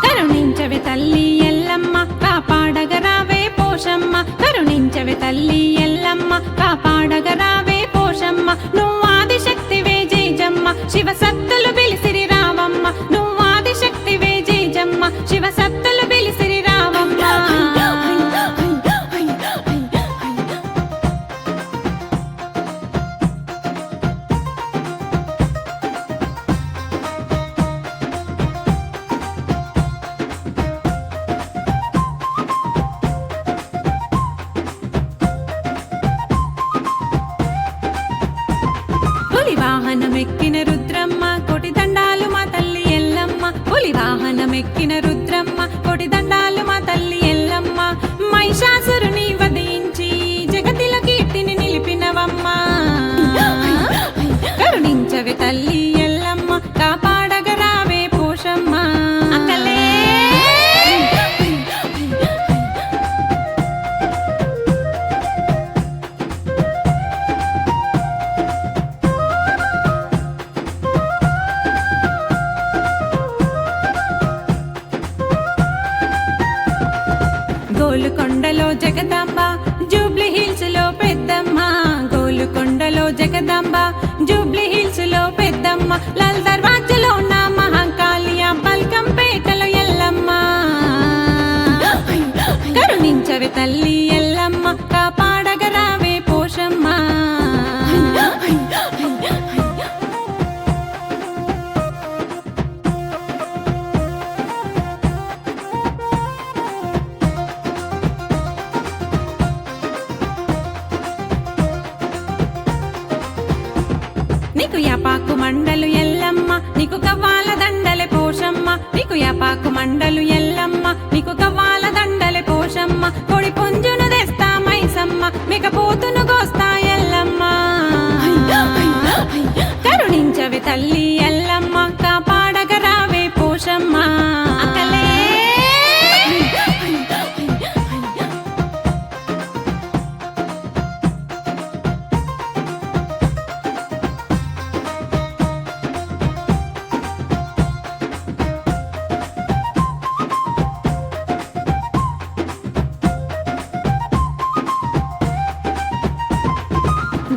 కరుణించవే తల్లి ఎల్లమ్మ కాపాడగరావే పోషమ్మ కరుణించవే తల్లి ఎల్లమ్మ కాపాడగరావే పోషమ్మ నువ్వు ఆదిశక్తివే జైజమ్మ శివ సత్తులు పిలిసిరి రావమ్మ నువ్వు ఆదిశక్తివే జైజమ్మ శివ సత్తులు పిలిసిరి రావమ్మ పులి వాహనమెక్కిన రుద్రమ్మ కోటి దండాలు మా తల్లి ఎల్లమ్మ పులి వాహనమెక్కిన రుద్రమ్మ కోటి దండాలు మా తల్లి ఎల్లమ్మ మహిషాసురుని వధించి జగతిలో కీర్తిని నిలిపినవమ్మ కరుణించవే తల్లి ఎల్లమ్మ కాపాడగరావే పోషమ్మ అక్కలే గోలుకొండలో జగదాంబ జూబ్లీ హిల్స్ లో పెద్దమ్మ గోలుకొండలో జగదాంబ జూబ్లీ హిల్స్ లో పెద్దమ్మ లాల్ దర్వాజలో నా మహాకాళియ బల్కంపేటలో ఎల్లమ్మ కరుణించవే తల్లి ఎల్లమ్మ కాపాడగరావే పోషమ్మ నీకు యాపాకు మండలు ఎల్లమ్మ నీకు కవ్వాల దండలే పోషమ్మ నీకు యాపాకు మండలు ఎల్లమ్మ నీకు కవ్వాల దండలే పోషమ్మ కొడి పుంజును తెస్తా మైసమ్మ మికపోతును గోస్తా ఎల్లమ్మ కరుణించవే తల్లి ఎల్లమ్మ కాపాడగరావే పోషమ్మ అక్కలే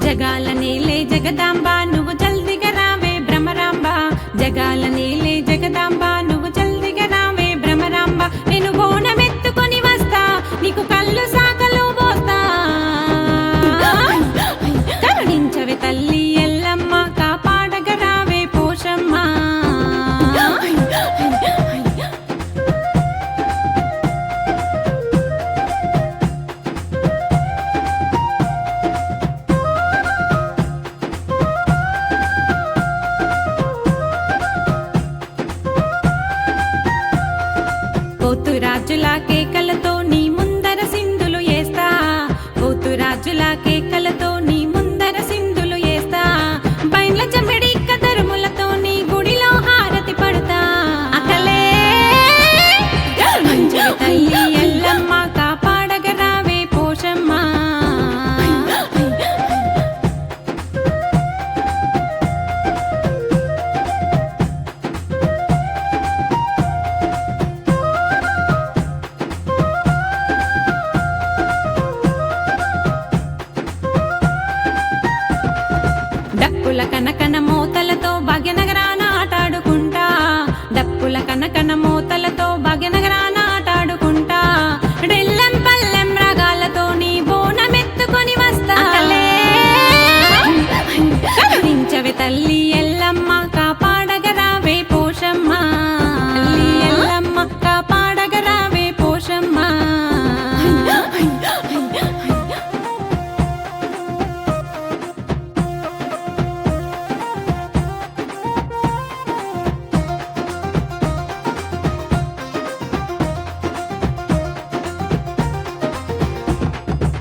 జగాల నేలే జగదాంబ నువ్వు జల్దిగా రావే భ్రమరాంబ జగాల నేలే జగదాంబ నువ్వు జల్దిగా రావే భ్రమరాంబ నేను బోనమెత్తుకొని వస్తా నీకు కళ్ళు సాకలు పోస్తా కరుణించవే తల్లి ఎల్లమ్మ కాపాడగరావే పోషమ్మ పోతురాజుల కేకలతో నీ ముందర సింధులు వేస్తా పోతురాజుల కేకలతో నీ ముందర సింధులు వేస్తా బైన్ల చంబడి కదరుములతో నీ గుడిలో హారతి పడతా అకలే కరుణించవే తల్లి ఎల్లమ్మ కాపాడగరావే పోషమ్మ డప్పుల కనకన మోతలతో భాగ్యనగరాన ఆటాడుకుంటా డప్పుల కనకన మోతలతో భాగ్యనగరాన ఆటాడుకుంటా డెల్లెం పల్లెం రాగాలతో నీ బోనమెత్తుకొని వస్తా కరుణించవే తల్లి ఎల్లమ్మ కాపాడగరావే పోషమ్మ తల్లి ఎల్లమ్మ కాపాడగరావే పోషమ్మ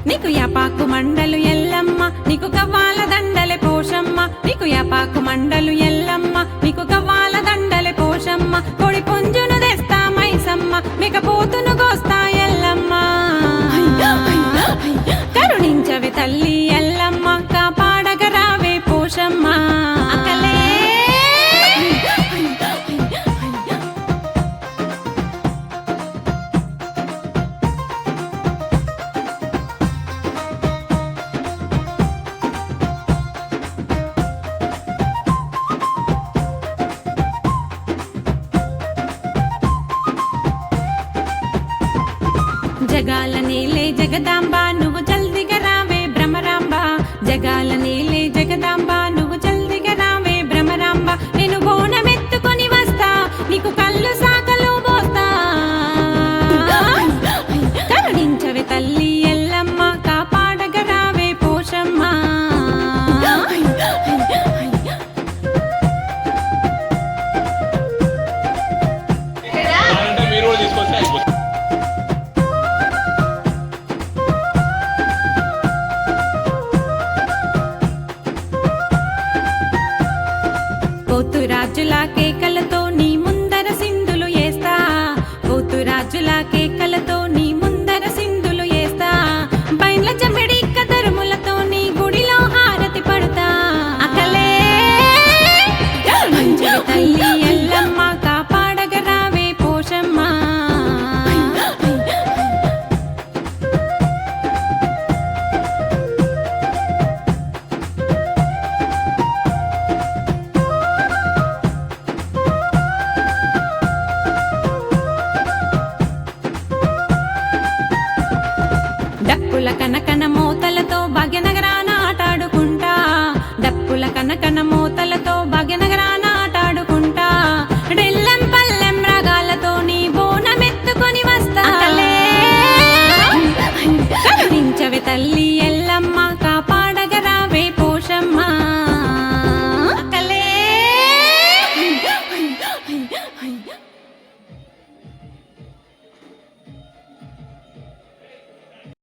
నీకు యాపాకు మండలు ఎల్లమ్మ నీకు కవ్వాల దండలే పోషమ్మ నీకు యాపాకు మండలు ఎల్లమ్మ నీకు కవ్వాల దండలే పోషమ్మ కొడి పుంజును తెస్తా మై జగాల నేలే జగదాంబ నువ్వు జల్దిగా రావే భ్రమరాంబ జగాల నేలే జగదాంబ నువ్వు జల్దిగా రావే భ్రమరాంబ నేను బోనమెత్తుకొని వస్తా నీకు కళ్ళు సాకలు పోస్తా కరుణించవే తల్లి ఎల్లమ్మ కాపాడగ రావే పోషమ్మ అంటే మీరు కూడా తీసుకొస్తే అయిపోతుంది. పోతురాజుల కేకలతో నీ ముందర సింధులు ఏస్తా పోతురాజుల కేకలతో నీ ముందర సింధులు ఏస్తా బైన్ల జమిడి కదరుములతో నీ గుడిలో హారతి పడతా అకలే కరుణించవే తల్లి ఎల్లమ్మ కాపాడగ రావే పోషమ్మ డప్పుల కనకన మోతలతో భాగ్యనగరాన ఆటాడుకుంటా డప్పుల కనకన మోతలతో భాగ్యనగరాన